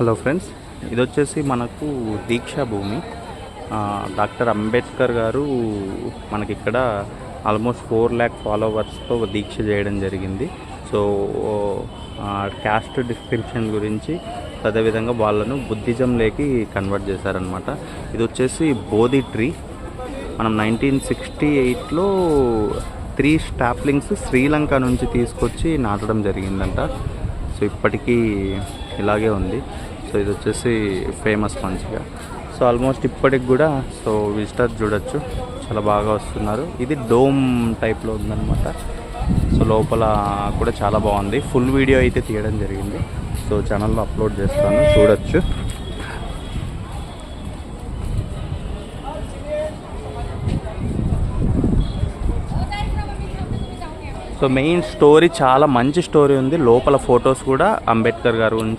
Hello friends, ఇది వచ్చేసి మనకు దీక్షా భూమి. డాక్టర్ అంబేద్కర్ గారు మనకి ఇక్కడ ఆల్మోస్ట్ 4 lakh ఫాలోవర్స్తో దీక్ష చేయడం జరిగింది. సో క్యాస్ట్ డిస్క్రిప్షన్ గురించి అదేవిధంగా వాళ్ళను బుద్ధిజంలోకి కన్వర్ట్ చేశారనమాట. ఇది వచ్చేసి బోధి ట్రీ. మనం 1968లో 3 స్టాప్లింగ్స్ శ్రీలంక నుంచి తీసుకొచ్చి నాటడం జరిగిందంట. సో ఇప్పటికీ ఇలాగే ఉంది. సో ఇది వచ్చేసి ఫేమస్ మంచిగా. సో ఆల్మోస్ట్ ఇప్పటికి కూడా సో విజిటర్స్ చూడొచ్చు, చాలా బాగా వస్తున్నారు. ఇది డోమ్ టైప్లో ఉందన్నమాట. సో లోపల కూడా చాలా బాగుంది. ఫుల్ వీడియో అయితే తీయడం జరిగింది. సో ఛానల్లో అప్లోడ్ చేస్తాను, చూడొచ్చు. సో మెయిన్ స్టోరీ చాలా మంచి స్టోరీ ఉంది. లోపల ఫొటోస్ కూడా అంబేద్కర్ గారు గురించి